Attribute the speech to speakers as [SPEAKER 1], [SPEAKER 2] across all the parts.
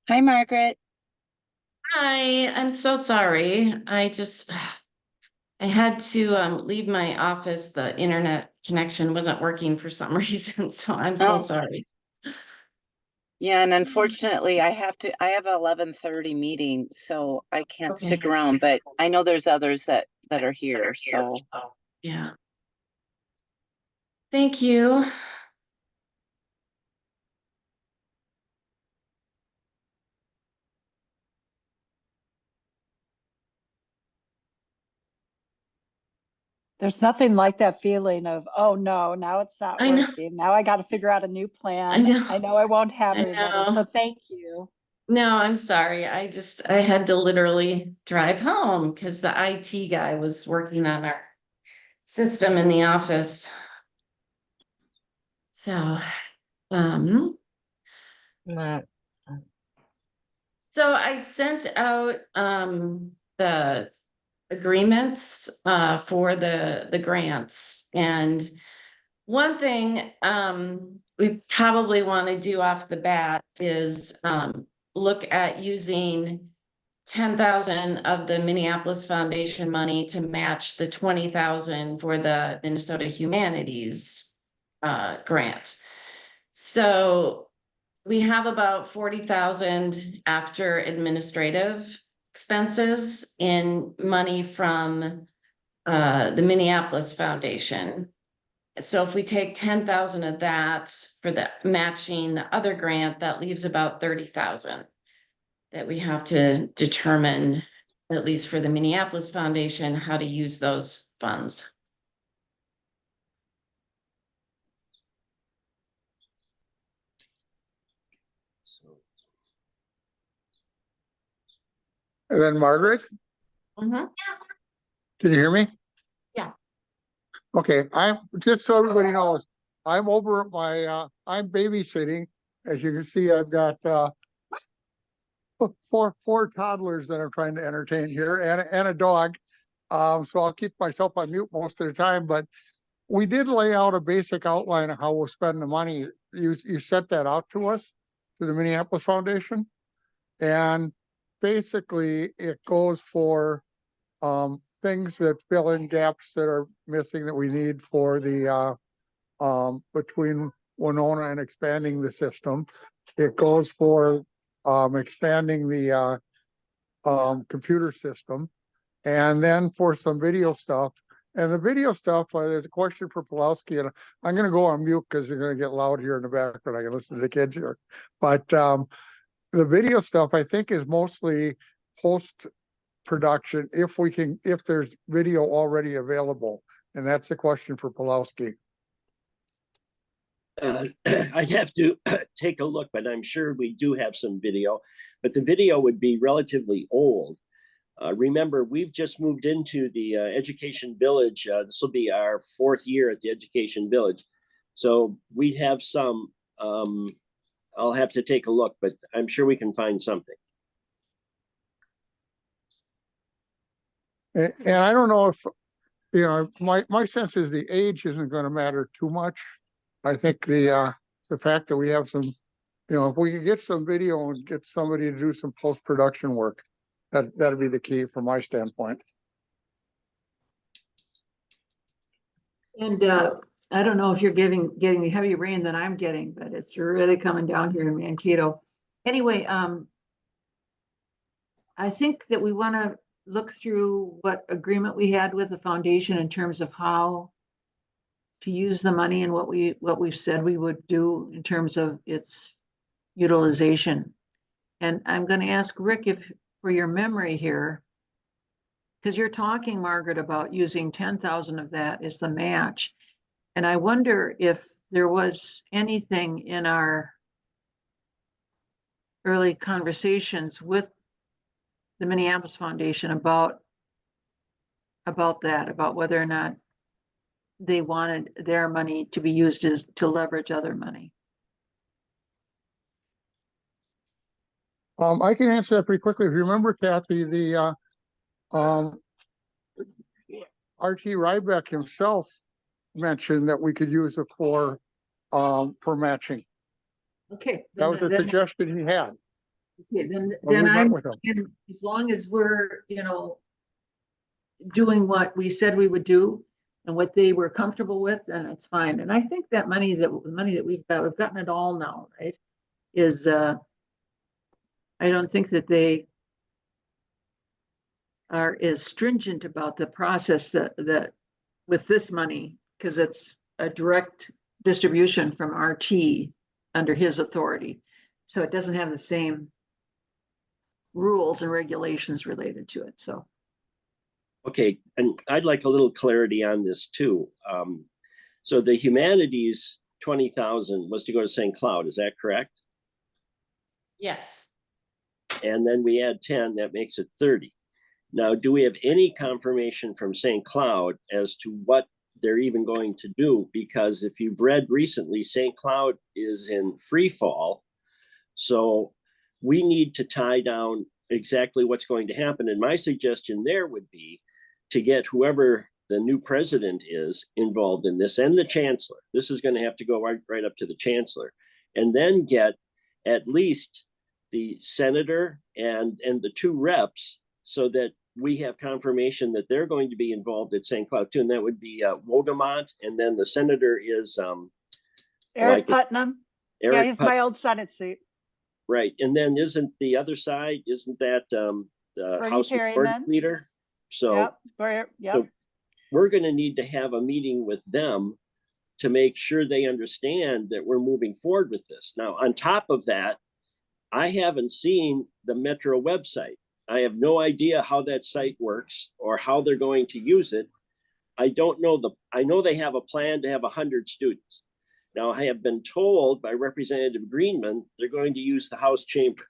[SPEAKER 1] Hi, Margaret.
[SPEAKER 2] Hi, I'm so sorry. I had to leave my office. The internet connection wasn't working for some reason, so I'm so
[SPEAKER 1] Oh,
[SPEAKER 2] sorry.
[SPEAKER 1] yeah, and unfortunately, I have a 11:30 meeting, so I can't stick
[SPEAKER 2] Okay.
[SPEAKER 1] around, but I know there's others that are here, so
[SPEAKER 2] Yeah. Thank you.
[SPEAKER 3] There's nothing like that feeling of, oh no, now it's not
[SPEAKER 2] I know.
[SPEAKER 3] working. Now I got to figure out a new
[SPEAKER 2] I
[SPEAKER 3] plan.
[SPEAKER 2] know.
[SPEAKER 3] I know I won't have
[SPEAKER 2] I
[SPEAKER 3] anybody. So
[SPEAKER 2] know.
[SPEAKER 3] thank you.
[SPEAKER 2] No, I'm sorry. I had to literally drive home because the IT guy was working on our system in the office. So, um,
[SPEAKER 1] uh,
[SPEAKER 2] so I sent out the agreements for the grants. And one thing we probably want to do off the bat is look at using 10,000 of the Minneapolis Foundation money to match the 20,000 for the Minnesota Humanities grant. So we have about 40,000 after administrative expenses in money from the Minneapolis Foundation. So if we take 10,000 of that for the matching the other grant, that leaves about 30,000 that we have to determine, at least for the Minneapolis Foundation, how to use those funds.
[SPEAKER 4] And then Margaret,
[SPEAKER 2] Mhm.
[SPEAKER 4] can you hear me?
[SPEAKER 2] Yeah.
[SPEAKER 4] Okay, I'm just so everybody knows, I'm over at my I'm babysitting. As you can see, I've got four toddlers that I'm trying to entertain here and a dog. So I'll keep myself on mute most of the time, but we did lay out a basic outline of how we'll spend the money. You sent that out to us, to the Minneapolis Foundation. And basically it goes for things that fill in gaps that are missing that we need for the between Winona and expanding the system. It goes for expanding the computer system, and then for some video stuff. And the video stuff, there's a question for Pulowski, and I'm going to go on mute because you're going to get loud here in the background. I can listen to the kids here. But the video stuff, I think, is mostly post production if there's video already available. And that's the question for Pulowski.
[SPEAKER 5] I'd have to take a look, but I'm sure we do have some video. But the video would be relatively old. Remember, we've just moved into the Education Village. This will be our 4th year at the Education Village. So we have some. I'll have to take a look, but I'm sure we can find something.
[SPEAKER 4] And I don't know if, my sense is the age isn't going to matter too much. I think the fact that we have some, if we can get some video and get somebody to do some post-production work, that'd be the key from my standpoint.
[SPEAKER 3] And I don't know if you're getting the heavy rain that I'm getting, but it's really coming down here in Mankato. Anyway, I think that we want to look through what agreement we had with the foundation in terms of how to use the money and what we've said we would do in terms of its utilization. And I'm going to ask Rick if, for your memory here, because you're talking, Margaret, about using 10,000 of that as the match. And I wonder if there was anything in our early conversations with the Minneapolis Foundation about that, about whether or not they wanted their money to be used to leverage other money.
[SPEAKER 4] I can answer that pretty quickly. If you remember, Kathy, the R.T. Ryback himself mentioned that we could use it for matching.
[SPEAKER 3] Okay.
[SPEAKER 4] That was a suggestion he had.
[SPEAKER 3] Okay, then
[SPEAKER 4] Well, we met
[SPEAKER 3] I'm,
[SPEAKER 4] with them.
[SPEAKER 3] as long as we're, doing what we said we would do and what they were comfortable with, then it's fine. And I think that the money that we've gotten it all now, right? Is, I don't think that they are as stringent about the process that with this money, because it's a direct distribution from RT under his authority. So it doesn't have the same rules and regulations related to it, so.
[SPEAKER 5] Okay, and I'd like a little clarity on this too. So the humanities 20,000 was to go to St. Cloud, is that correct?
[SPEAKER 2] Yes.
[SPEAKER 5] And then we add 10, that makes it 30. Now, do we have any confirmation from St. Cloud as to what they're even going to do? Because if you've read recently, St. Cloud is in free fall. So we need to tie down exactly what's going to happen. And my suggestion there would be to get whoever the new president is involved in this, and the chancellor. This is going to have to go right up to the chancellor, and then get at least the senator and the two reps, so that we have confirmation that they're going to be involved at St. Cloud too. And that would be Wogamont, and then the senator is
[SPEAKER 6] Eric Putnam. Yeah,
[SPEAKER 5] Eric
[SPEAKER 6] he's my old Senate seat.
[SPEAKER 5] Right. And then isn't the other side, isn't that the
[SPEAKER 6] Bernie
[SPEAKER 5] House Majority
[SPEAKER 6] Perryman.
[SPEAKER 5] Leader? So,
[SPEAKER 6] Yep.
[SPEAKER 5] so we're going to need to have a meeting with them to make sure they understand that we're moving forward with this. Now, on top of that, I haven't seen the Metro website. I have no idea how that site works or how they're going to use it. I don't know I know they have a plan to have 100 students. Now, I have been told by Representative Greenman, they're going to use the House chamber,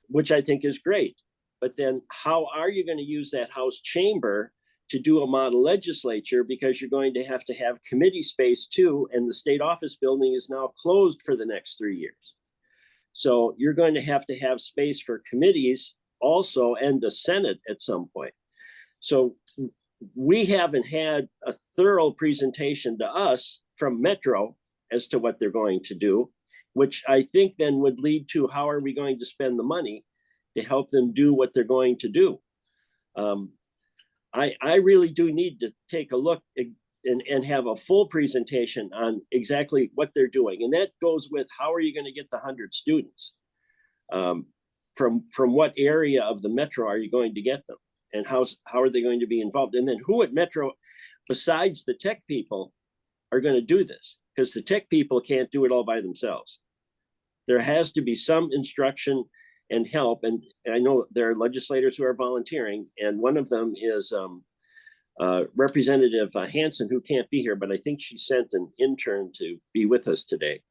[SPEAKER 5] which I think is great. But then how are you going to use that House chamber to do a model legislature? Because you're going to have committee space too. And the state office building is now closed for the next 3 years. So you're going to have space for committees also, and the Senate at some point. So we haven't had a thorough presentation to us from Metro as to what they're going to do, which I think then would lead to how are we going to spend the money to help them do what they're going to do. I really do need to take a look and have a full presentation on exactly what they're doing. And that goes with how are you going to get the 100 students? From what area of the Metro are you going to get them? And how are they going to be involved? And then who at Metro, besides the tech people, are going to do this? Because the tech people can't do it all by themselves. There has to be some instruction and help. And I know there are legislators who are volunteering, and one of them is Representative Hansen, who can't be here, but I think she sent an intern to be with us today.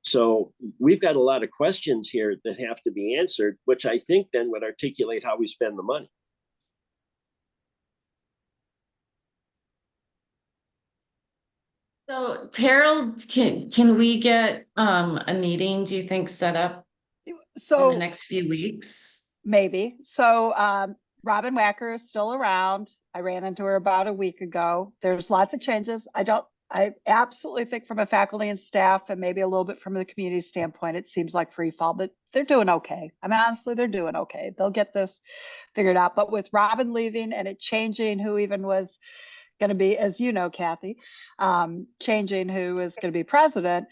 [SPEAKER 5] So we've got a lot of questions here that have to be answered, which I think then would articulate how we spend the money.
[SPEAKER 2] So Terrell, can we get a meeting, do you think, set up in the
[SPEAKER 6] So
[SPEAKER 2] next few weeks?
[SPEAKER 6] maybe. So Robin Wacker is still around. I ran into her about a week ago. There's lots of changes. I absolutely think from a faculty and staff, and maybe a little bit from the community standpoint, it seems like free fall, but they're doing okay. I mean, honestly, they're doing okay. They'll get this figured out. But with Robin leaving and it changing who even was going to be, as you know, Kathy, changing who is going to be president,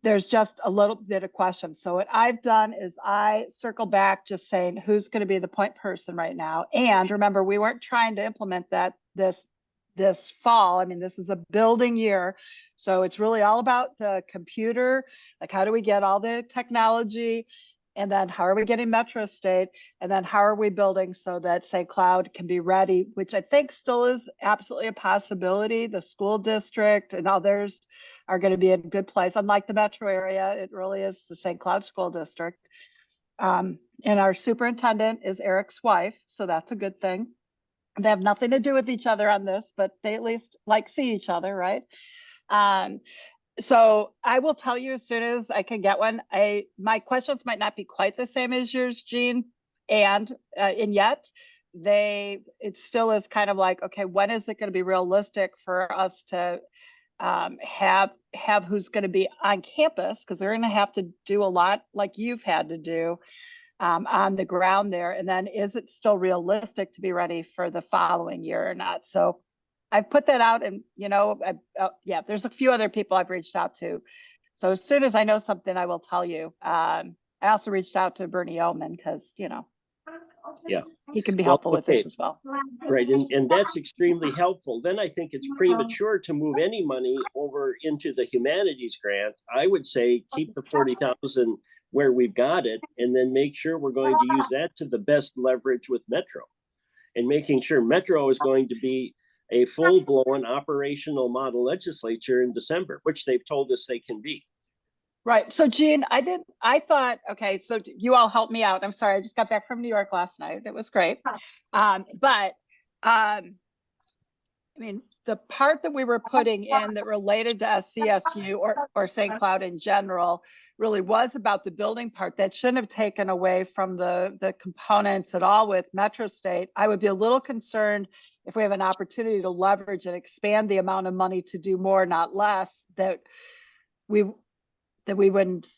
[SPEAKER 6] there's just a little bit of question. So what I've done is I circle back just saying who's going to be the point person right now. And remember, we weren't trying to implement that this fall. I mean, this is a building year. So it's really all about the computer, like how do we get all the technology, and then how are we getting Metro State, and then how are we building so that St. Cloud can be ready, which I think still is absolutely a possibility. The school district and others are going to be in a good place. Unlike the metro area, it really is the St. Cloud School District. And our superintendent is Eric's wife, so that's a good thing. They have nothing to do with each other on this, but they at least see each other, right? So I will tell you as soon as I can get one. My questions might not be quite the same as yours, Jean, and yet it still is kind of like, okay, when is it going to be realistic for us to have who's going to be on campus, because they're going to have to do a lot like you've had to do on the ground there? And then is it still realistic to be ready for the following year or not? So I've put that out, and yeah, there's a few other people I've reached out to. So as soon as I know something, I will tell you. I also reached out to Bernie Oman because,
[SPEAKER 5] Yeah.
[SPEAKER 6] he can be
[SPEAKER 5] Well,
[SPEAKER 6] helpful with
[SPEAKER 5] okay.
[SPEAKER 6] this as well.
[SPEAKER 5] Right, and that's extremely helpful. Then I think it's premature to move any money over into the humanities grant. I would say keep the 40,000 where we've got it, and then make sure we're going to use that to the best leverage with Metro, and making sure Metro is going to be a full-blown operational model legislature in December, which they've told us they can be.
[SPEAKER 6] Right. So Jean, okay, so you all helped me out. I'm sorry, I just got back from New York last night. It was great. I mean, the part that we were putting in that related to SCSU or St. Cloud in general really was about the building part. That shouldn't have taken away from the components at all with Metro State. I would be a little concerned if we have an opportunity to leverage and expand the amount of money to do more, not less, that we wouldn't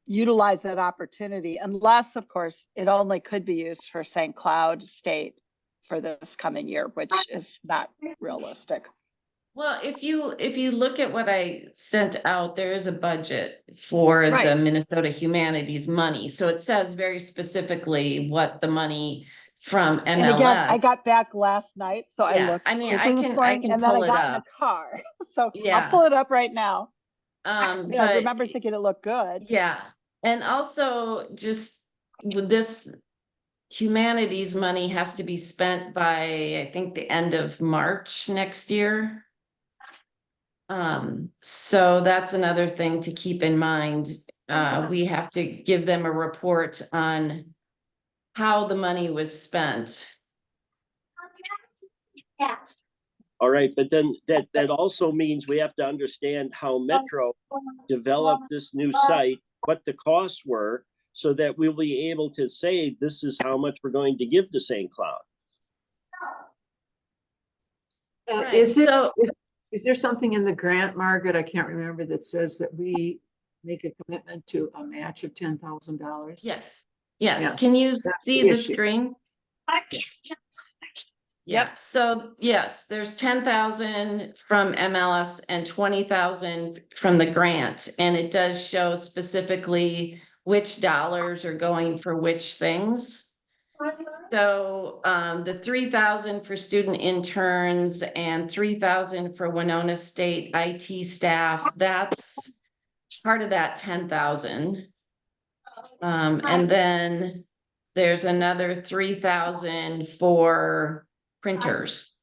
[SPEAKER 6] utilize that opportunity, unless, of course, it only could be used for St. Cloud State for this coming year, which is not realistic.
[SPEAKER 2] Well, if you look at what I sent out, there is a budget for the
[SPEAKER 6] Right.
[SPEAKER 2] Minnesota Humanities money. So it says very specifically what the money from MLS.
[SPEAKER 6] And again, I got back last night, so I
[SPEAKER 2] Yeah,
[SPEAKER 6] looked
[SPEAKER 2] I mean,
[SPEAKER 6] quickly this morning,
[SPEAKER 2] can
[SPEAKER 6] and then
[SPEAKER 2] pull
[SPEAKER 6] I
[SPEAKER 2] it
[SPEAKER 6] got in the
[SPEAKER 2] up.
[SPEAKER 6] car. So
[SPEAKER 2] Yeah.
[SPEAKER 6] I'll pull it up right now. I
[SPEAKER 2] But
[SPEAKER 6] remember thinking it looked good.
[SPEAKER 2] yeah, and also just with this humanities money has to be spent by, I think, the end of March next year. So that's another thing to keep in mind. We have to give them a report on how the money was spent.
[SPEAKER 5] All right, but then that also means we have to understand how Metro developed this new site, what the costs were, so that we'll be able to say this is how much we're going to give to St. Cloud.
[SPEAKER 2] Right,
[SPEAKER 3] Is there something in the grant, Margaret, I can't remember, that says that we make a commitment to a match of $10,000?
[SPEAKER 2] Yes.
[SPEAKER 3] Yes,
[SPEAKER 2] Can you
[SPEAKER 3] that's
[SPEAKER 2] see
[SPEAKER 3] the
[SPEAKER 2] the
[SPEAKER 3] issue.
[SPEAKER 2] screen? Yeah, so yes, there's 10,000 from MLS and 20,000 from the grant. And it does show specifically which dollars are going for which things. So the 3,000 for student interns and 3,000 for Winona State IT staff, that's part of that 10,000. And then there's another 3,000 for printers.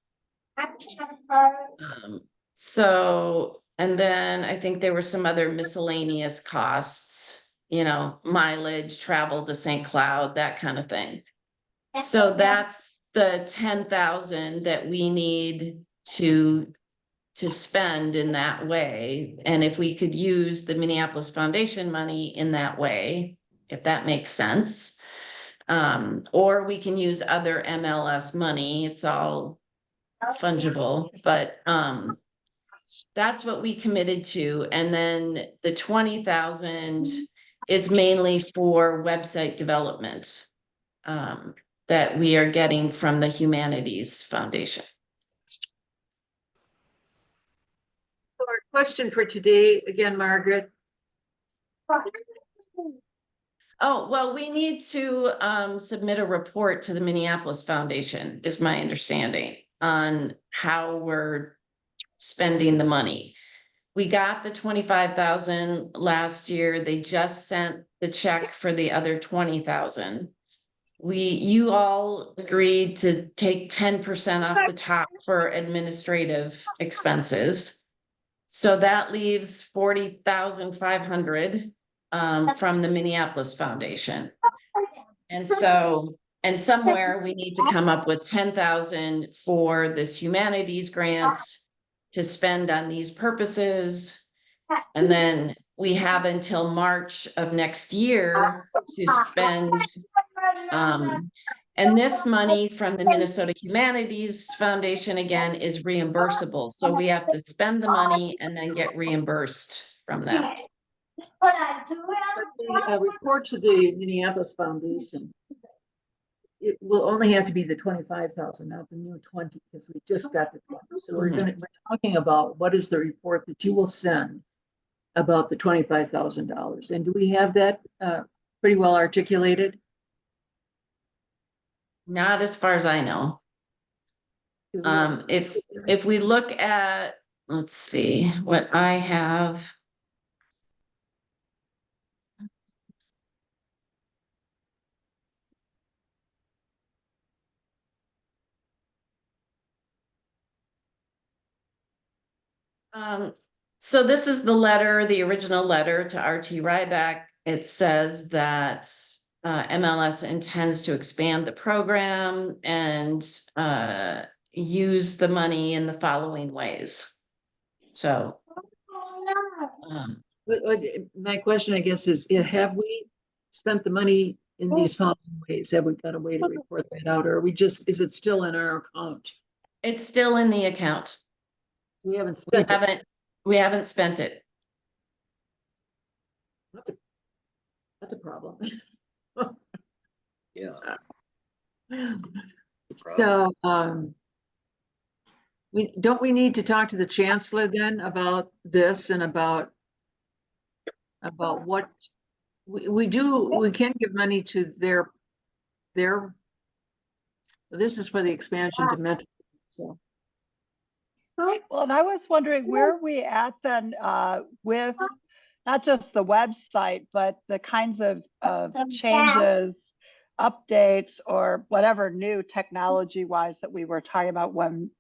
[SPEAKER 2] So, and then I think there were some other miscellaneous costs, mileage, travel to St. Cloud, that kind of thing. So that's the 10,000 that we need to spend in that way. And if we could use the Minneapolis Foundation money in that way, if that makes sense. Or we can use other MLS money. It's all fungible, but that's what we committed to. And then the 20,000 is mainly for website development that we are getting from the Humanities Foundation.
[SPEAKER 3] So our question for today, again, Margaret.
[SPEAKER 2] Oh, well, we need to submit a report to the Minneapolis Foundation, is my understanding, on how we're spending the money. We got the 25,000 last year. They just sent the check for the other 20,000. You all agreed to take 10% off the top for administrative expenses. So that leaves 40,500 from the Minneapolis Foundation. And so, and somewhere we need to come up with 10,000 for this humanities grants to spend on these purposes. And then we have until March of next year to spend. And this money from the Minnesota Humanities Foundation, again, is reimbursable. So we have to spend the money and then get reimbursed from that.
[SPEAKER 3] The report to the Minneapolis Foundation, it will only have to be the 25,000, not the new 20, because we just got the 20. So we're talking about what is the report that you will send about the $25,000. And do we have that pretty well articulated?
[SPEAKER 2] Not as far as I know. If we look at, let's see what I have. So this is the letter, the original letter to RT Ryback. It says that MLS intends to expand the program and use the money in the following ways. So
[SPEAKER 3] my question, I guess, is have we spent the money in these following ways? Have we got a way to report that out, or are we just, is it still in our account?
[SPEAKER 2] it's still in the account.
[SPEAKER 3] We haven't spent it.
[SPEAKER 2] We haven't spent it.
[SPEAKER 3] That's a problem.
[SPEAKER 5] Yeah.
[SPEAKER 3] So, we need to talk to the chancellor then about this and about what we can give money to their, this is for the expansion to Metro. So.
[SPEAKER 6] Well, and I was wondering where are we at then with not just the website, but the kinds of changes, updates, or whatever new technology wise that we were talking about when,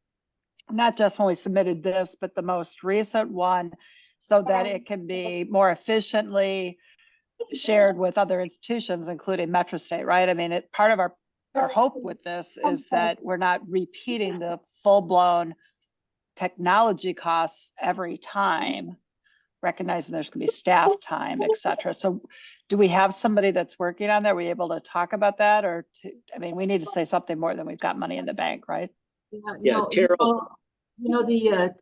[SPEAKER 6] not just when we submitted this, but the most recent one, so that it can be more efficiently shared with other institutions, including Metro State, right? I mean, part of our hope with this is that we're not repeating the full-blown technology costs every time, recognizing there's going to be staff time, et cetera. So do we have somebody that's working on that? Are we able to talk about that? Or I mean, we need to say something more than we've got money in the bank, right?
[SPEAKER 5] Yeah, Terrell.
[SPEAKER 3] The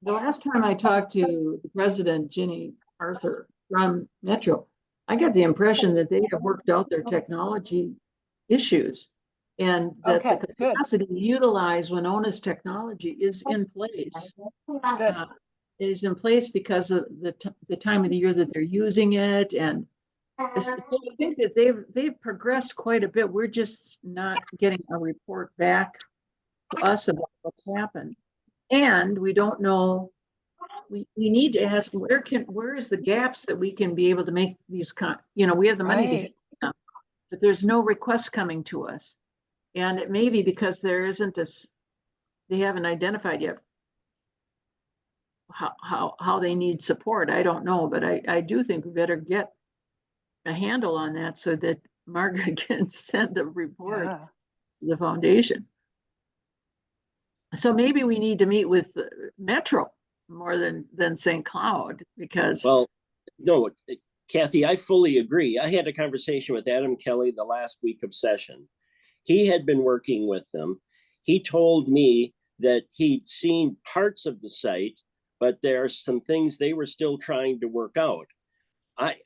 [SPEAKER 3] last time I talked to the president, Ginny Arthur from Metro, I got the impression that they have worked out their technology issues. And that the capacity to utilize Winona's technology is in place. It is in place because of the time of the year that they're using it. And so I think that they've progressed quite a bit. We're just not getting a report back to us about what's happened. And we don't know, we need to ask where is the gaps that we can be able to make these, we have the money to do them, but there's no requests coming to us. And it may be because there isn't they haven't identified yet how they need support. I don't know, but I do think we better get a handle on that so that Margaret can send a report to the foundation. So maybe we need to meet with Metro more than St. Cloud, because.
[SPEAKER 5] Well, no, Kathy, I fully agree. I had a conversation with Adam Kelly the last week of session. He had been working with them. He told me that he'd seen parts of the site, but there are some things they were still trying to work out.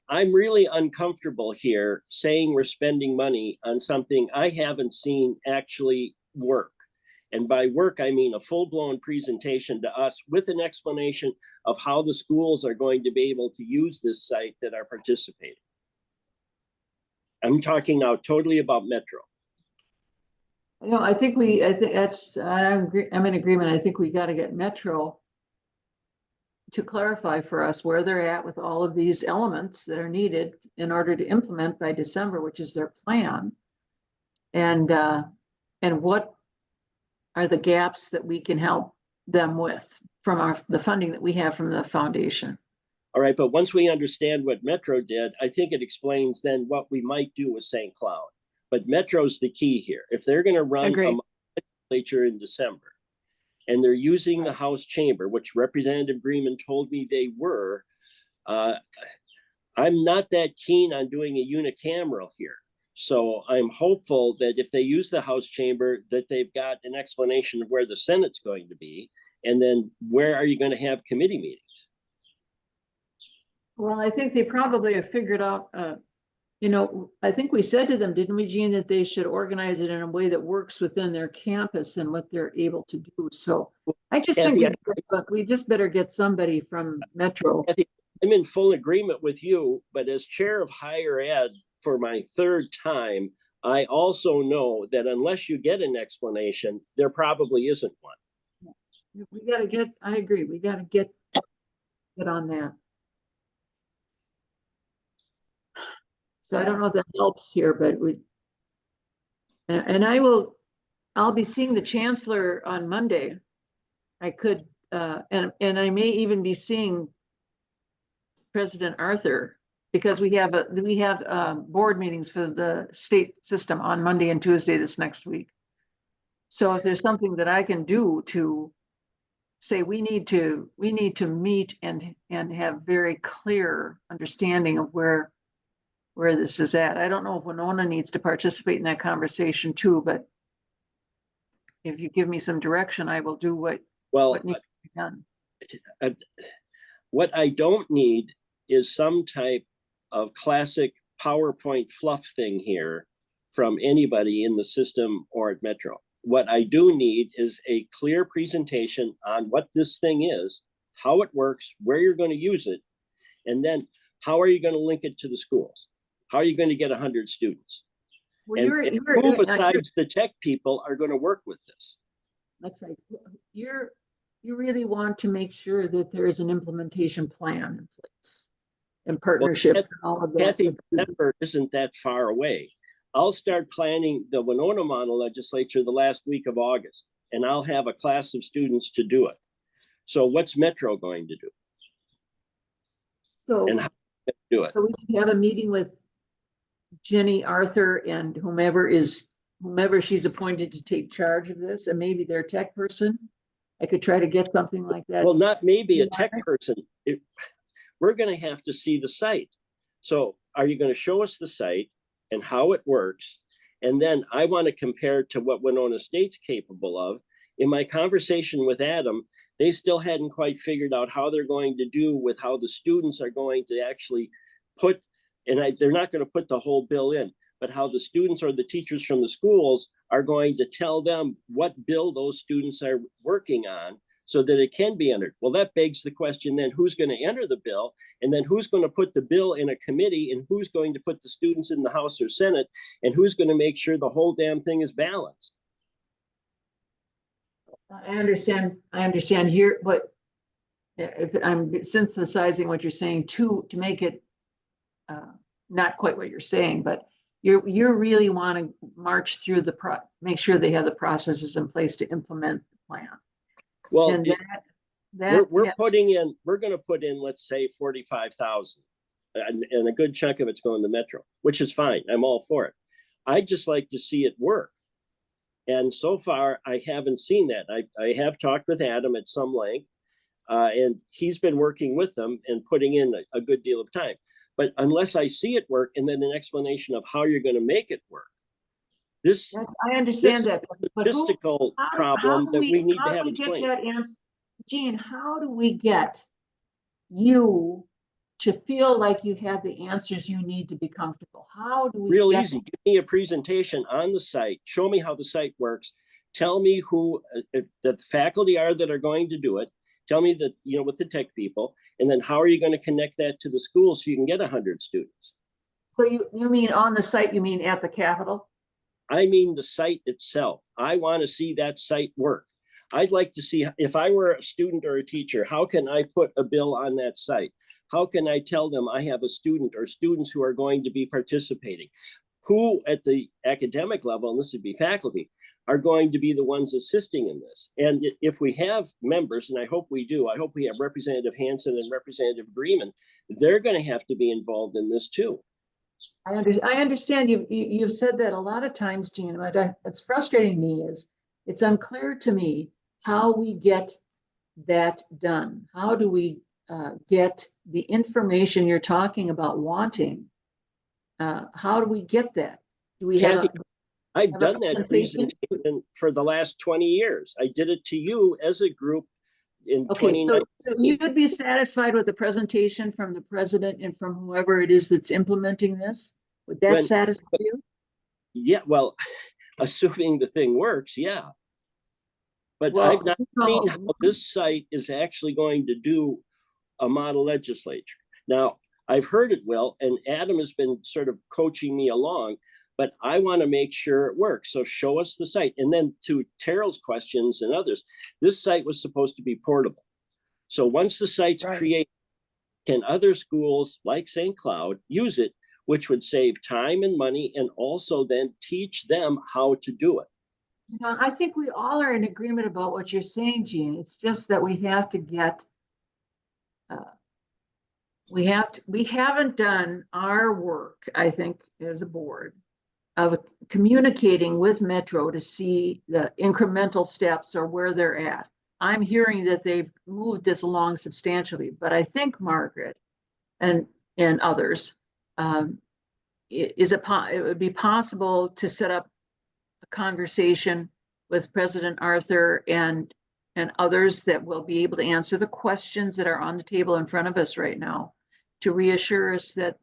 [SPEAKER 5] I'm really uncomfortable here saying we're spending money on something I haven't seen actually work. And by work, I mean a full-blown presentation to us with an explanation of how the schools are going to be able to use this site that are participating. I'm talking now totally about Metro.
[SPEAKER 3] No, I think that's, I'm in agreement. I think we got to get Metro to clarify for us where they're at with all of these elements that are needed in order to implement by December, which is their plan. And what are the gaps that we can help them with from the funding that we have from the foundation.
[SPEAKER 5] All right, but once we understand what Metro did, I think it explains then what we might do with St. Cloud. But Metro's the key here. If they're going to run a legislature in December, and they're using the House chamber, which Representative Greenman told me they were, I'm not that keen on doing a unicameral here. So I'm hopeful that if they use the House chamber, that they've got an explanation of where the Senate's going to be, and then where are you going to have committee meetings?
[SPEAKER 3] Well, I think they probably have figured out, you know, I think we said to them, didn't we, Jean, that they should organize it in a way that works within their campus and what they're able to do. So I just think
[SPEAKER 5] Kathy,
[SPEAKER 3] we just better get somebody from Metro.
[SPEAKER 5] Kathy, I'm in full agreement with you, but as chair of higher ed for my third time, I also know that unless you get an explanation, there probably isn't one.
[SPEAKER 3] We gotta get, I agree, we gotta get on that. So I don't know if that helps here, but and I'll be seeing the chancellor on Monday. I could, and I may even be seeing President Arthur, because we have board meetings for the state system on Monday and Tuesday this next week. So if there's something that I can do to say we need to meet and have very clear understanding of where this is at. I don't know if Winona needs to participate in that conversation too, but if you give me some direction, I will do what needs to be done.
[SPEAKER 5] What I don't need is some type of classic PowerPoint fluff thing here from anybody in the system or at Metro. What I do need is a clear presentation on what this thing is, how it works, where you're going to use it, and then how are you going to link it to the schools? How are you going to get 100 students?
[SPEAKER 3] Well,
[SPEAKER 5] And who besides the tech people are going to work with this?
[SPEAKER 3] That's right. You really want to make sure that there is an implementation plan in place and partnerships and all of that.
[SPEAKER 5] Kathy, December isn't that far away. I'll start planning the Winona Model legislature the last week of August, and I'll have a class of students to do it. So what's Metro going to do?
[SPEAKER 3] So,
[SPEAKER 5] and how to do it?
[SPEAKER 3] So we should have a meeting with Jenny, Arthur, and whomever she's appointed to take charge of this, and maybe their tech person. I could try to get something like that.
[SPEAKER 5] Well, not maybe a tech person. We're going to have to see the site. So are you going to show us the site and how it works? And then I want to compare to what Winona State's capable of. In my conversation with Adam, they still hadn't quite figured out how they're going to do with how the students are going to actually put, and they're not going to put the whole bill in, but how the students or the teachers from the schools are going to tell them what bill those students are working on so that it can be entered. Well, that begs the question then, who's going to enter the bill? And then who's going to put the bill in a committee, and who's going to put the students in the House or Senate, and who's going to make sure the whole damn thing is balanced?
[SPEAKER 3] I understand here, but if I'm synthesizing what you're saying to make it not quite what you're saying, but you really want to march through make sure they have the processes in place to implement the plan.
[SPEAKER 5] Well,
[SPEAKER 3] and
[SPEAKER 5] we're going to put in, let's say, 45,000, and a good chunk of it's going to Metro, which is fine. I'm all for it. I'd just like to see it work. And so far, I haven't seen that. I have talked with Adam at some length, and he's been working with them and putting in a good deal of time. But unless I see it work and then an explanation of how you're going to make it work, this
[SPEAKER 3] I understand that,
[SPEAKER 5] but logistical problem that we need to have explained.
[SPEAKER 3] Jean, how do we get you to feel like you have the answers you need to be comfortable? How do we?
[SPEAKER 5] Real easy. Give me a presentation on the site. Show me how the site works. Tell me who the faculty are that are going to do it. Tell me that, with the tech people, and then how are you going to connect that to the school so you can get 100 students?
[SPEAKER 3] So you mean on the site, you mean at the Capitol?
[SPEAKER 5] I mean the site itself. I want to see that site work. I'd like to see, if I were a student or a teacher, how can I put a bill on that site? How can I tell them I have a student or students who are going to be participating? Who at the academic level, and this would be faculty, are going to be the ones assisting in this? And if we have members, and I hope we do, I hope we have Representative Hansen and Representative Greenman, they're going to have to be involved in this too.
[SPEAKER 3] I understand you've said that a lot of times, Jean. What's frustrating me is it's unclear to me how we get that done. How do we get the information you're talking about wanting? How do we get that? Do we
[SPEAKER 5] Kathy,
[SPEAKER 3] have?
[SPEAKER 5] I've done that presentation for the last 20 years. I did it to you as a group in
[SPEAKER 3] Okay,
[SPEAKER 5] 2019.
[SPEAKER 3] so you'd be satisfied with the presentation from the president and from whoever it is that's implementing this? Would that
[SPEAKER 5] When-
[SPEAKER 3] satisfy you?
[SPEAKER 5] Yeah, well, assuming the thing works, yeah. But
[SPEAKER 3] Well,
[SPEAKER 5] I've not seen how this site is actually going to do a model legislature. Now, I've heard it will, and Adam has been sort of coaching me along, but I want to make sure it works. So show us the site. And then to Terrell's questions and others, this site was supposed to be portable. So once the site's
[SPEAKER 6] Right.
[SPEAKER 5] created, can other schools like St. Cloud use it, which would save time and money and also then teach them how to do it?
[SPEAKER 3] You know, I think we all are in agreement about what you're saying, Gene. It's just that we have to get, we haven't done our work, I think, as a board of communicating with Metro to see the incremental steps or where they're at. I'm hearing that they've moved this along substantially, but I think Margaret and others, it would be possible to set up a conversation with President Arthur and others that will be able to answer the questions that are on the table in front of us right now to reassure us that,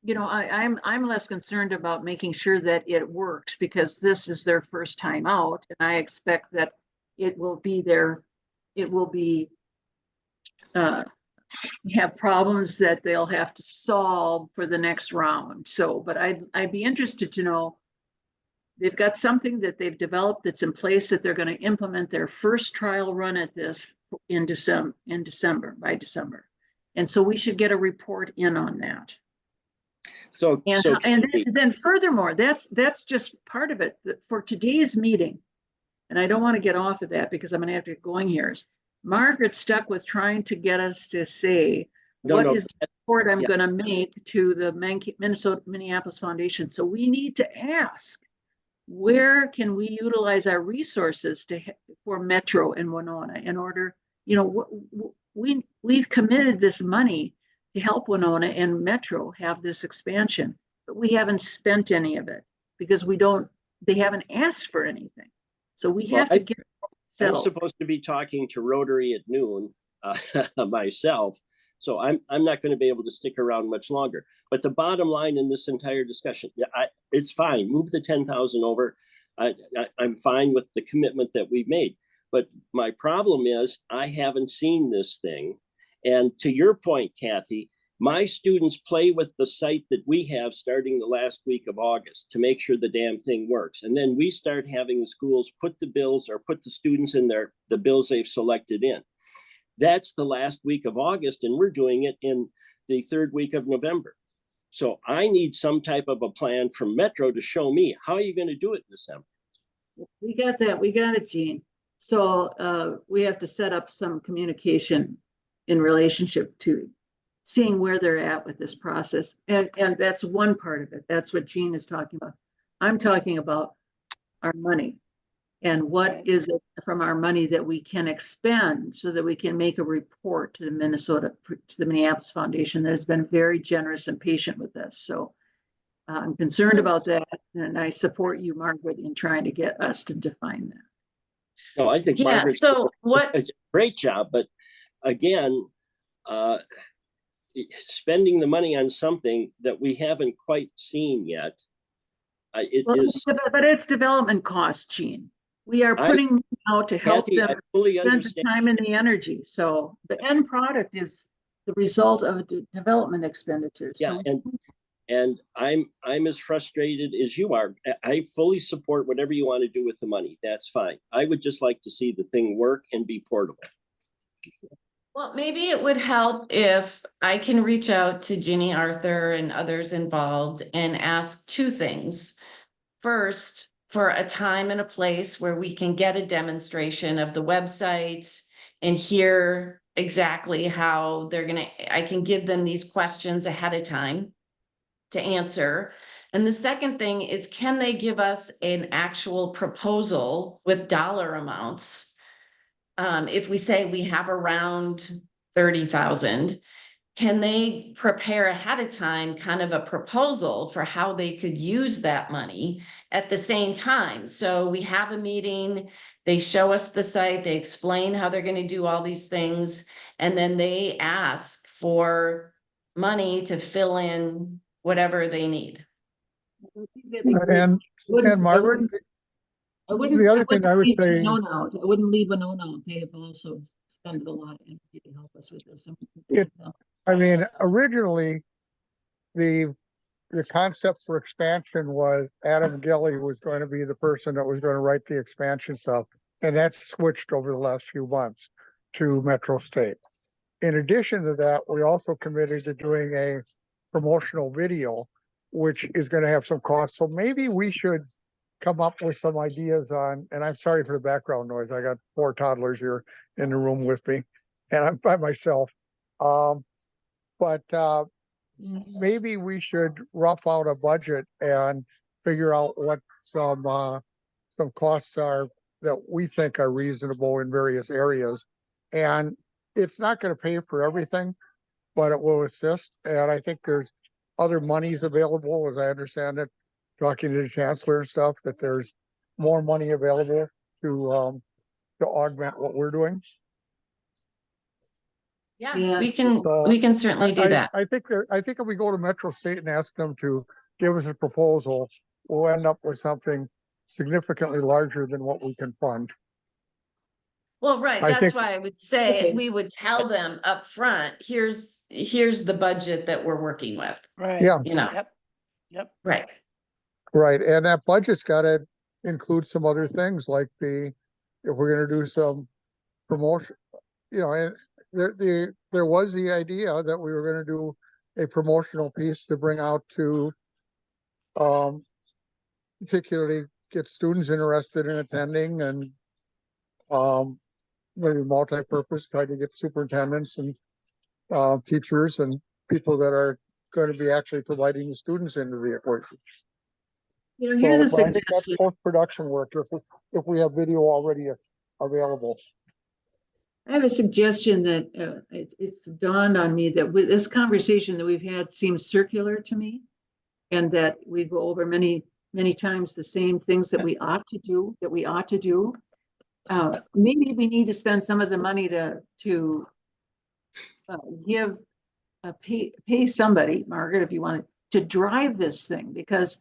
[SPEAKER 3] you know, I'm less concerned about making sure that it works because this is their first time out, and I expect that it will be have problems that they'll have to solve for the next round. So, but I'd be interested to know, they've got something that they've developed that's in place that they're going to implement their first trial run at this by December. And so we should get a report in on that.
[SPEAKER 5] So,
[SPEAKER 3] And then furthermore, that's just part of it. For today's meeting, and I don't want to get off of that because I'm going to have to get going here, is Margaret stuck with trying to get us to say, what is the report I'm going to make to the Minneapolis Foundation? So we need to ask, where can we utilize our resources for Metro and Winona in order, you know, we've committed this money to help Winona and Metro have this expansion, but we haven't spent any of it because they haven't asked for anything. So we have to get settled.
[SPEAKER 5] I'm supposed to be talking to Rotary at noon myself, so I'm not going to be able to stick around much longer. But the bottom line in this entire discussion, it's fine. Move the 10,000 over. I'm fine with the commitment that we've made. But my problem is I haven't seen this thing. And to your point, Kathy, my students play with the site that we have starting the last week of August to make sure the damn thing works. And then we start having the schools put the bills or put the students in the bills they've selected in. That's the last week of August, and we're doing it in the third week of November. So I need some type of a plan from Metro to show me, how are you going to do it in December?
[SPEAKER 3] We got that. We got it, Gene. So we have to set up some communication in relationship to seeing where they're at with this process. And that's one part of it. That's what Gene is talking about. I'm talking about our money and what is it from our money that we can expend so that we can make a report to the Minneapolis Foundation that has been very generous and patient with us. So I'm concerned about that. And I support you, Margaret, in trying to get us to define that.
[SPEAKER 5] No, I think Margaret's
[SPEAKER 2] so what
[SPEAKER 5] a great job, but again, spending the money on something that we haven't quite seen yet.
[SPEAKER 3] But it's development costs, Gene. We are putting money out to help
[SPEAKER 5] Kathy,
[SPEAKER 3] them
[SPEAKER 5] I fully
[SPEAKER 3] spend the
[SPEAKER 5] understand.
[SPEAKER 3] time and the energy. So the end product is the result of development expenditures.
[SPEAKER 5] Yeah,
[SPEAKER 3] So
[SPEAKER 5] and I'm as frustrated as you are. I fully support whatever you want to do with the money. That's fine. I would just like to see the thing work and be portable.
[SPEAKER 2] Well, maybe it would help if I can reach out to Ginny Arthur and others involved and ask two things. First, for a time and a place where we can get a demonstration of the website and hear exactly how I can give them these questions ahead of time to answer. And the second thing is, can they give us an actual proposal with dollar amounts? If we say we have around 30,000, can they prepare ahead of time kind of a proposal for how they could use that money at the same time? So we have a meeting, they show us the site, they explain how they're going to do all these things, and then they ask for money to fill in whatever they need.
[SPEAKER 4] And Margaret,
[SPEAKER 3] I wouldn't,
[SPEAKER 4] the
[SPEAKER 3] I
[SPEAKER 4] other thing
[SPEAKER 3] wouldn't
[SPEAKER 4] I would
[SPEAKER 3] leave
[SPEAKER 4] say,
[SPEAKER 3] Winona out. I wouldn't leave Winona out. They have also spent a lot of energy to help us with this.
[SPEAKER 4] It- I mean, originally, the concept for expansion was Adam Gelly was going to be the person that was going to write the expansion stuff. And that's switched over the last few months to Metro State. In addition to that, we also committed to doing a promotional video, which is going to have some costs. So maybe we should come up with some ideas on, and I'm sorry for the background noise. I got 4 toddlers here in the room with me and I'm by myself. But maybe we should rough out a budget and figure out what some costs are that we think are reasonable in various areas. And it's not going to pay for everything, but it will assist. And I think there's other monies available, as I understand it, talking to the chancellor and stuff, that there's more money available to augment what we're doing.
[SPEAKER 2] Yeah, we
[SPEAKER 4] So
[SPEAKER 2] can certainly do that.
[SPEAKER 4] I think if we go to Metro State and ask them to give us a proposal, we'll end up with something significantly larger than what we can fund.
[SPEAKER 2] Well, right,
[SPEAKER 4] I
[SPEAKER 2] that's
[SPEAKER 4] think-
[SPEAKER 2] why I would say
[SPEAKER 3] Okay.
[SPEAKER 2] we would tell them up front, here's the budget that we're working with,
[SPEAKER 6] Right.
[SPEAKER 4] Yeah,
[SPEAKER 2] you know,
[SPEAKER 6] Yep. Yep.
[SPEAKER 2] right.
[SPEAKER 4] right. And that budget's gotta include some other things like if we're gonna do some promotion, and there was the idea that we were gonna do a promotional piece to bring out to particularly get students interested in attending and maybe multi-purpose, try to get superintendents and teachers and people that are going to be actually providing the students into the equation.
[SPEAKER 3] Here's a
[SPEAKER 4] So, but I think that's
[SPEAKER 3] suggestion.
[SPEAKER 4] post-production work if we have video already available.
[SPEAKER 3] I have a suggestion that it's dawned on me that with this conversation that we've had seems circular to me. And that we go over many, many times the same things that we ought to do, Maybe we need to spend some of the money to give, pay somebody, Margaret, if you want to drive this thing, because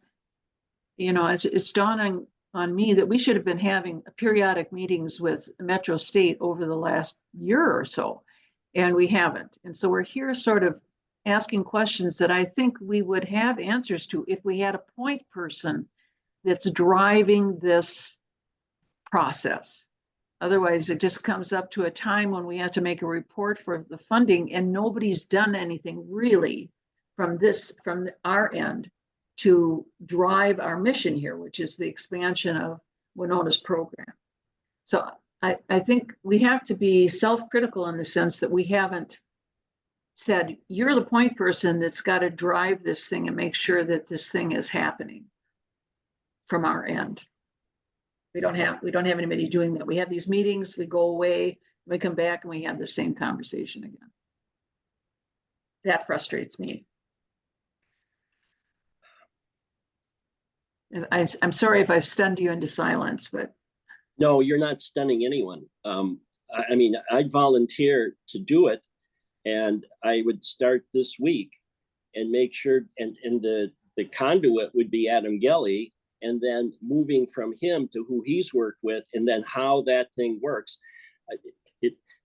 [SPEAKER 3] it's dawning on me that we should have been having periodic meetings with Metro State over the last year or so, and we haven't. And so we're here sort of asking questions that I think we would have answers to if we had a point person that's driving this process. Otherwise, it just comes up to a time when we have to make a report for the funding and nobody's done anything really from our end to drive our mission here, which is the expansion of Winona's program. So I think we have to be self-critical in the sense that we haven't said, you're the point person that's got to drive this thing and make sure that this thing is happening from our end. We don't have anybody doing that. We have these meetings, we go away, we come back and we have the same conversation again. That frustrates me. I'm sorry if I've stunned you into silence, but.
[SPEAKER 5] No, you're not stunning anyone. I mean, I'd volunteer to do it. And I would start this week and make sure, and the conduit would be Adam Gelly, and then moving from him to who he's worked with, and then how that thing works.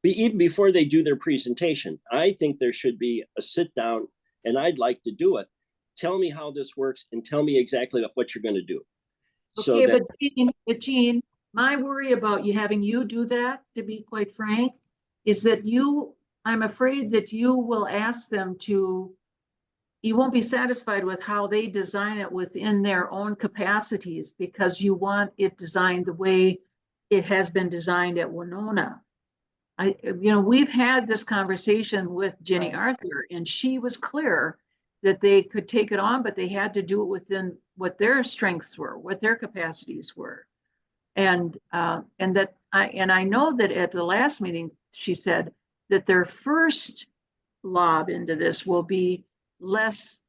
[SPEAKER 5] Even before they do their presentation, I think there should be a sit down, and I'd like to do it. Tell me how this works and tell me exactly what you're going to do.
[SPEAKER 3] Okay, so but Jean, my worry about having you do that, to be quite frank, is that I'm afraid that you will ask them you won't be satisfied with how they design it within their own capacities because you want it designed the way it has been designed at Winona. We've had this conversation with Jenny Arthur, and she was clear that they could take it on, but they had to do it within what their strengths were, what their capacities were. And I know that at the last meeting, she said that their first lob into this will be less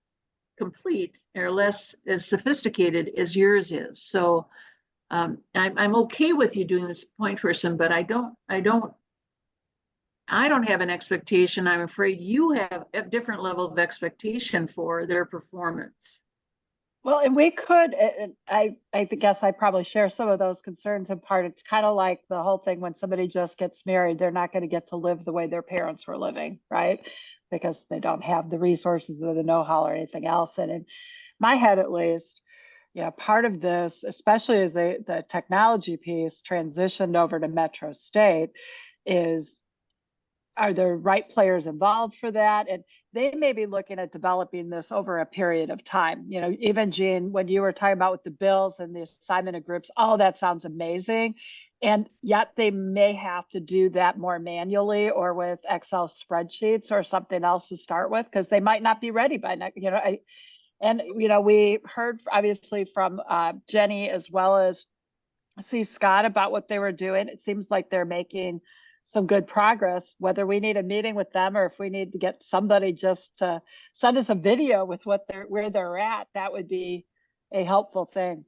[SPEAKER 3] complete or less as sophisticated as yours is. So I'm okay with you doing this point person, but I don't have an expectation. I'm afraid you have a different level of expectation for their performance.
[SPEAKER 6] Well, and we could, and I guess I probably share some of those concerns in part. It's kind of like the whole thing when somebody just gets married, they're not going to get to live the way their parents were living, right? Because they don't have the resources or the know-how or anything else. And in my head, at least, part of this, especially as the technology piece transitioned over to Metro State, is are there right players involved for that? And they may be looking at developing this over a period of time. Even Jean, when you were talking about with the bills and the assignment of groups, oh, that sounds amazing. And yet they may have to do that more manually or with Excel spreadsheets or something else to start with, because they might not be ready by next, we heard obviously from Jenny as well as Scott about what they were doing. It seems like they're making some good progress. Whether we need a meeting with them or if we need to get somebody just to send us a video with where they're at, that would be a helpful thing.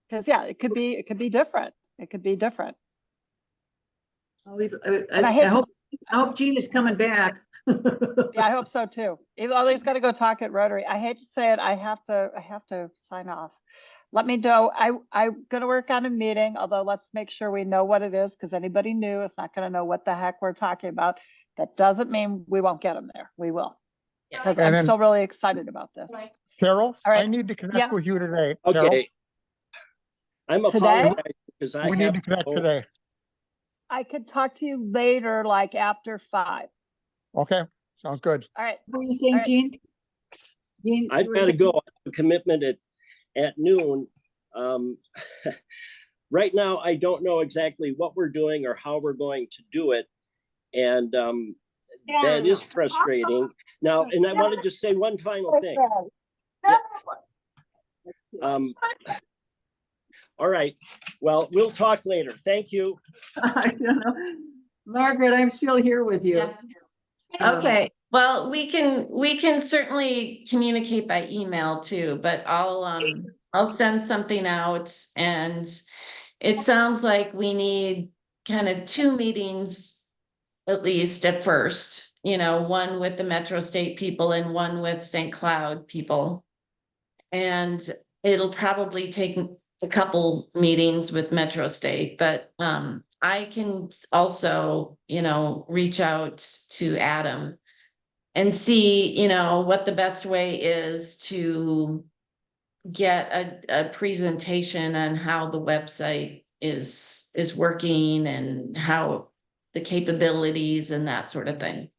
[SPEAKER 6] Because it could be different. It could be different.
[SPEAKER 3] I hope Jean is coming back.
[SPEAKER 6] Yeah, I hope so too. Even though he's got to go talk at Rotary. I hate to say it, I have to sign off. Let me know. I'm going to work on a meeting, although let's make sure we know what it is, because anybody new is not going to know what the heck we're talking about. That doesn't mean we won't get them there. We will. Because I'm still really excited about this.
[SPEAKER 4] Carol,
[SPEAKER 6] All right.
[SPEAKER 4] I need to connect with you today.
[SPEAKER 5] Okay.
[SPEAKER 4] Carol,
[SPEAKER 5] I'm
[SPEAKER 6] Today?
[SPEAKER 5] apologizing because I
[SPEAKER 4] we
[SPEAKER 5] have
[SPEAKER 4] need to connect
[SPEAKER 5] go.
[SPEAKER 4] today.
[SPEAKER 6] I could talk to you later, like after 5.
[SPEAKER 4] Okay, sounds good.
[SPEAKER 6] All right.
[SPEAKER 3] What were you saying,
[SPEAKER 6] All right.
[SPEAKER 3] Jean? Jean,
[SPEAKER 5] I've got to go. I have a commitment at noon. Right now, I don't know exactly what we're doing or how we're going to do it. And that is frustrating. Now, and I want to just say one final thing. Yeah. All right. Well, we'll talk later. Thank you.
[SPEAKER 3] I don't know. Margaret, I'm still here with you.
[SPEAKER 2] Yeah. Okay. Well, we can certainly communicate by email too, but I'll send something out, and it sounds like we need kind of 2 meetings at least at first, one with the Metro State people and one with St. Cloud people. And it'll probably take a couple meetings with Metro State, but I can also, reach out to Adam and see, what the best way is to get a presentation on how the website is working and how the capabilities and that sort of thing.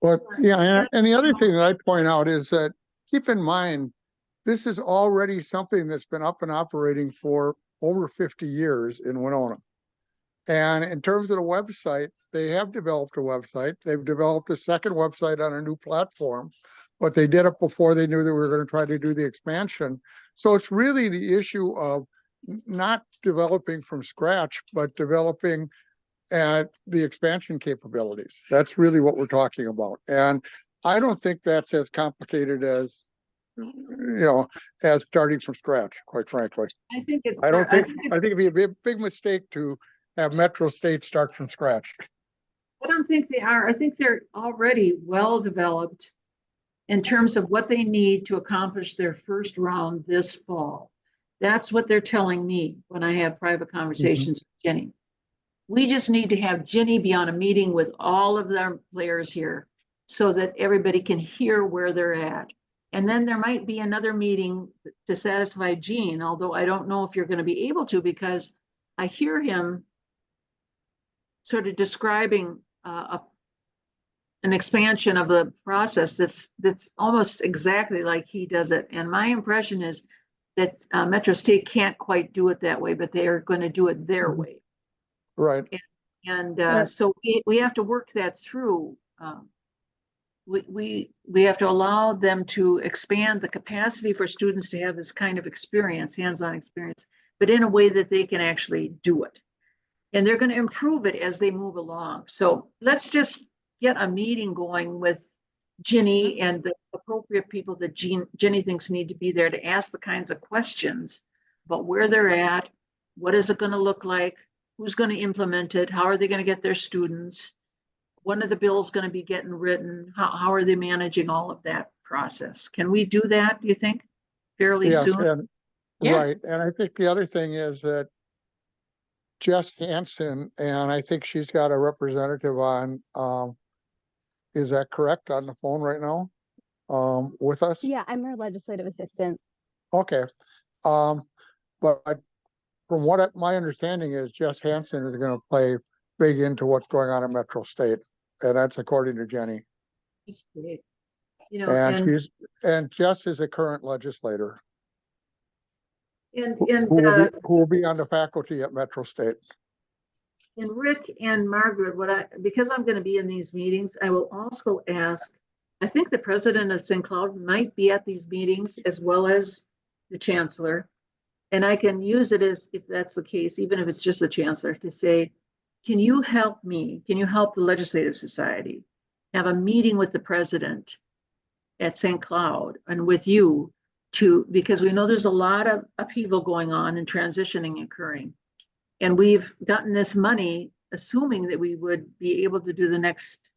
[SPEAKER 4] But yeah, and the other thing that I point out is that keep in mind, this is already something that's been up and operating for over 50 years in Winona. And in terms of the website, they have developed a website. They've developed a second website on a new platform, but they did it before they knew that we were going to try to do the expansion. So it's really the issue of not developing from scratch, but developing the expansion capabilities. That's really what we're talking about. And I don't think that's as complicated as, as starting from scratch, quite frankly.
[SPEAKER 3] I think
[SPEAKER 4] I think it'd be a big mistake to have Metro State start from scratch.
[SPEAKER 3] I don't think they are. I think they're already well developed in terms of what they need to accomplish their first round this fall. That's what they're telling me when I have private conversations with Jenny. We just need to have Jenny be on a meeting with all of their players here so that everybody can hear where they're at. And then there might be another meeting to satisfy Jean, although I don't know if you're going to be able to, because I hear him sort of describing an expansion of the process that's almost exactly like he does it. And my impression is that Metro State can't quite do it that way, but they are going to do it their way.
[SPEAKER 4] Right.
[SPEAKER 3] And so we have to work that through. We have to allow them to expand the capacity for students to have this kind of experience, hands-on experience, but in a way that they can actually do it. And they're going to improve it as they move along. So let's just get a meeting going with Ginny and the appropriate people that Ginny thinks need to be there to ask the kinds of questions about where they're at, what is it going to look like, who's going to implement it, how are they going to get their students, when are the bills going to be getting written, how are they managing all of that process? Can we do that, do you think, fairly
[SPEAKER 4] Yes,
[SPEAKER 3] soon?
[SPEAKER 4] and
[SPEAKER 2] Yeah.
[SPEAKER 4] right, and I think the other thing is that Jess Hansen, and I think she's got a representative on, is that correct, on the phone right now? With us?
[SPEAKER 7] Yeah, I'm her legislative assistant.
[SPEAKER 4] Okay, but from what my understanding is, Jess Hansen is gonna play big into what's going on in Metro State, and that's according to Jenny.
[SPEAKER 3] It's great. You know,
[SPEAKER 4] And Jess is a current legislator
[SPEAKER 3] and
[SPEAKER 4] who will be on the faculty at Metro State.
[SPEAKER 3] And Rick and Margaret, because I'm going to be in these meetings, I will also ask, I think the president of St. Cloud might be at these meetings as well as the chancellor. And I can use it as, if that's the case, even if it's just the chancellor, to say, can you help me? Can you help the Legislative Society have a meeting with the president at St. Cloud and with you because we know there's a lot of upheaval going on and transitioning occurring. And we've gotten this money, assuming that we would be able to do the next.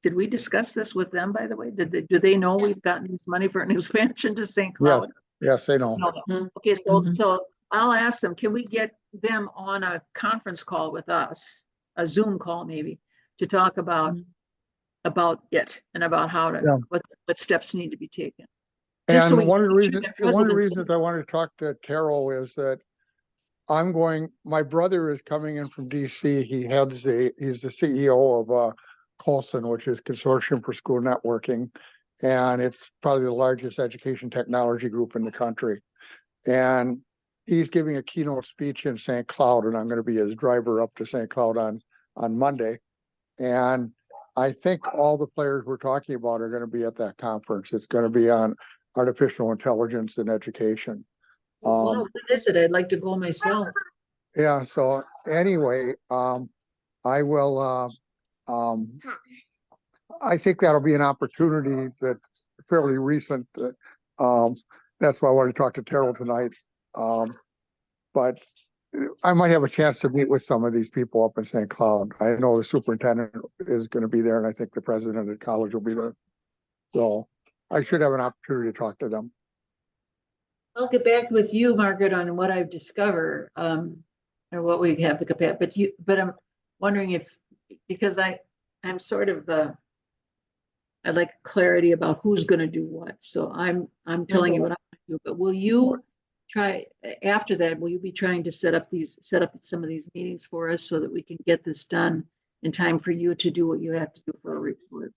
[SPEAKER 3] Did we discuss this with them, by the way? Do they know we've gotten this money for an expansion to St. Cloud?
[SPEAKER 4] Yes, they know.
[SPEAKER 3] No. Okay, so I'll ask them, can we get them on a conference call with us, a Zoom call maybe, to talk about it and about how to, what steps need to be taken.
[SPEAKER 4] And one of the reasons I wanted to talk to Terrell is that my brother is coming in from DC. He's the CEO of Colson, which is Consortium for School Networking. And it's probably the largest education technology group in the country. And he's giving a keynote speech in St. Cloud, and I'm going to be his driver up to St. Cloud on Monday. And I think all the players we're talking about are going to be at that conference. It's going to be on artificial intelligence in education.
[SPEAKER 3] What is it? I'd like to go myself.
[SPEAKER 4] Yeah, so anyway, I will, I think that'll be an opportunity that's fairly recent. That's why I wanted to talk to Terrell tonight. But I might have a chance to meet with some of these people up in St. Cloud. I know the superintendent is going to be there, and I think the president of the college will be there. So I should have an opportunity to talk to them.
[SPEAKER 3] I'll get back with you, Margaret, on what I've discovered, or what we have the capacity. But I'm wondering if, because I'm sort of I'd like clarity about who's going to do what. So I'm telling you what I'm going to do. But will you try after that? Will you be trying to set up some of these meetings for us so that we can get this done in time for you to do what you have to do for a report?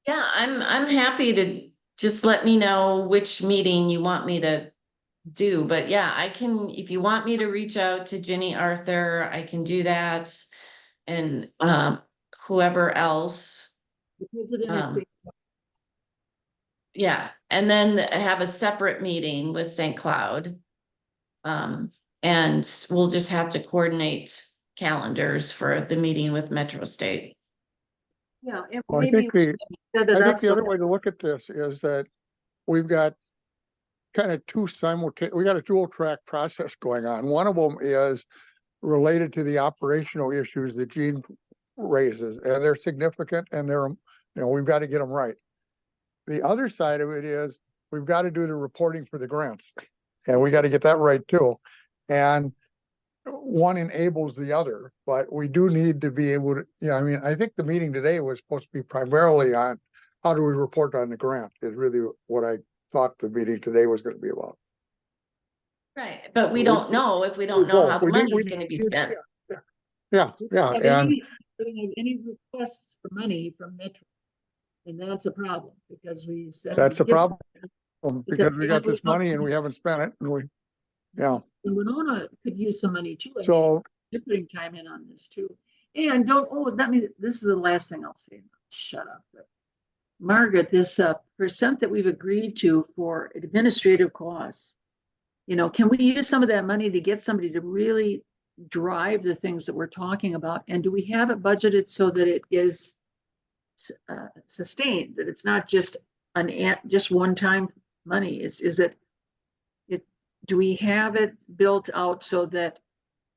[SPEAKER 2] Yeah, I'm happy to just let me know which meeting you want me to do. But yeah, I can, if you want me to reach out to Ginny Arthur, I can do that. And whoever else.
[SPEAKER 3] The president
[SPEAKER 2] Yeah, and then have a separate meeting with St. Cloud. And we'll just have to coordinate calendars for the meeting with Metro State.
[SPEAKER 3] Yeah, and
[SPEAKER 4] Well,
[SPEAKER 3] maybe
[SPEAKER 4] I think the other way to look at this is that we've got kind of we got a dual track process going on. One of them is related to the operational issues that Gene raises, and they're significant, and we've got to get them right. The other side of it is we've got to do the reporting for the grants, and we got to get that right too. And one enables the other, but we do need to be able to, I mean, I think the meeting today was supposed to be primarily on how do we report on the grant is really what I thought the meeting today was going to be about.
[SPEAKER 2] Right, but we don't know if we don't know how the money is going to be spent.
[SPEAKER 4] Yeah.
[SPEAKER 3] Any requests for money from Metro, and that's a problem because we said
[SPEAKER 4] that's a problem because we got this money and we haven't spent it, and and
[SPEAKER 3] Winona could use some money too.
[SPEAKER 4] So
[SPEAKER 3] you're putting time in on this too, and this is the last thing I'll say. Shut up, but Margaret. This percent that we've agreed to for administrative costs. Can we use some of that money to get somebody to really drive the things that we're talking about? And do we have it budgeted so that it is sustained, that it's not just just one-time money. Is it, do we have it built out so that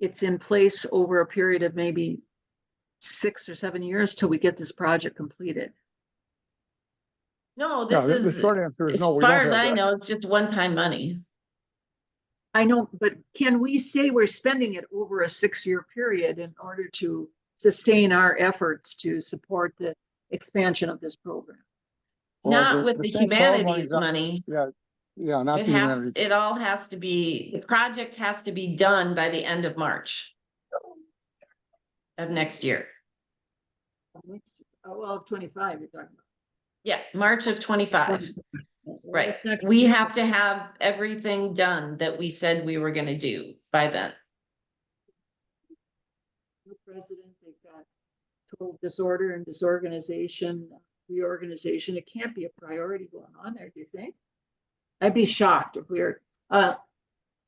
[SPEAKER 3] it's in place over a period of maybe 6 or 7 years till we get this project completed?
[SPEAKER 2] No,
[SPEAKER 4] Yeah,
[SPEAKER 2] this
[SPEAKER 4] the
[SPEAKER 2] is,
[SPEAKER 4] short answer is
[SPEAKER 2] as
[SPEAKER 4] no, we
[SPEAKER 2] far
[SPEAKER 4] don't
[SPEAKER 2] as
[SPEAKER 4] have
[SPEAKER 2] I
[SPEAKER 4] that.
[SPEAKER 2] know, it's just one-time money.
[SPEAKER 3] I know, but can we say we're spending it over a 6-year period in order to sustain our efforts to support the expansion of this program?
[SPEAKER 4] Well,
[SPEAKER 2] Not with the
[SPEAKER 4] St. Cloud
[SPEAKER 2] humanities
[SPEAKER 4] not-
[SPEAKER 2] money.
[SPEAKER 4] Yeah, not
[SPEAKER 2] It
[SPEAKER 4] the
[SPEAKER 2] has,
[SPEAKER 4] humanities.
[SPEAKER 2] it all has to be, the project has to be done by the end of March of next year.
[SPEAKER 3] Oh, well, 25 you're talking about.
[SPEAKER 2] Yeah, March of 25.
[SPEAKER 3] Well,
[SPEAKER 2] Right.
[SPEAKER 3] that's not-
[SPEAKER 2] We have to have everything done that we said we were gonna do by then.
[SPEAKER 3] New president, they've got total disorder and disorganization, reorganization. It can't be a priority going on there, do you think? I'd be shocked if we're,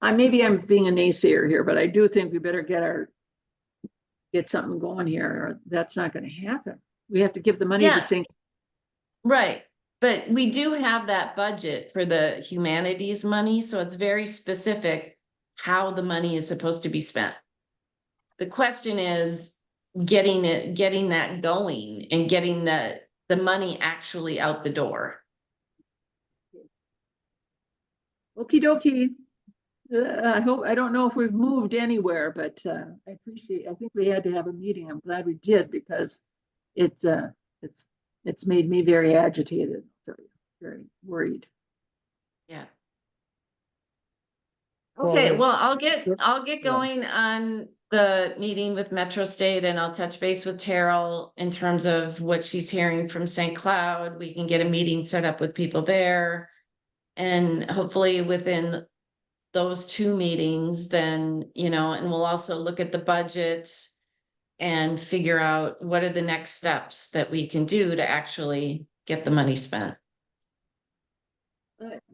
[SPEAKER 3] maybe I'm being a naysayer here, but I do think we better get something going here, or that's not gonna happen. We have to give the money
[SPEAKER 2] Yeah.
[SPEAKER 3] to St.
[SPEAKER 2] Right, but we do have that budget for the humanities money, so it's very specific how the money is supposed to be spent. The question is getting that going and getting the money actually out the door.
[SPEAKER 3] Okie dokie. I don't know if we've moved anywhere, but I think we had to have a meeting. I'm glad we did, because it's made me very agitated, so very worried.
[SPEAKER 2] Yeah.
[SPEAKER 4] Well,
[SPEAKER 2] Okay,
[SPEAKER 4] then-
[SPEAKER 2] well, I'll get
[SPEAKER 4] Yeah.
[SPEAKER 2] going on the meeting with Metro State, and I'll touch base with Terrell in terms of what she's hearing from St. Cloud. We can get a meeting set up with people there. And hopefully within those 2 meetings, then, and we'll also look at the budget and figure out what are the next steps that we can do to actually get the money spent.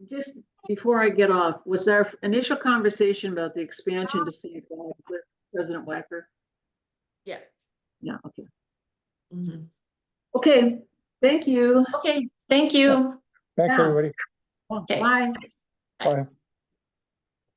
[SPEAKER 3] Just before I get off, was our initial conversation about the expansion to St. Cloud with President Wacker?
[SPEAKER 2] Yeah.
[SPEAKER 3] Yeah, okay.
[SPEAKER 2] Mhm.
[SPEAKER 3] Okay, thank you.
[SPEAKER 2] Okay, thank you.
[SPEAKER 4] Thanks,
[SPEAKER 3] Yeah.
[SPEAKER 4] everybody.
[SPEAKER 2] Okay.
[SPEAKER 3] Bye.
[SPEAKER 4] Bye.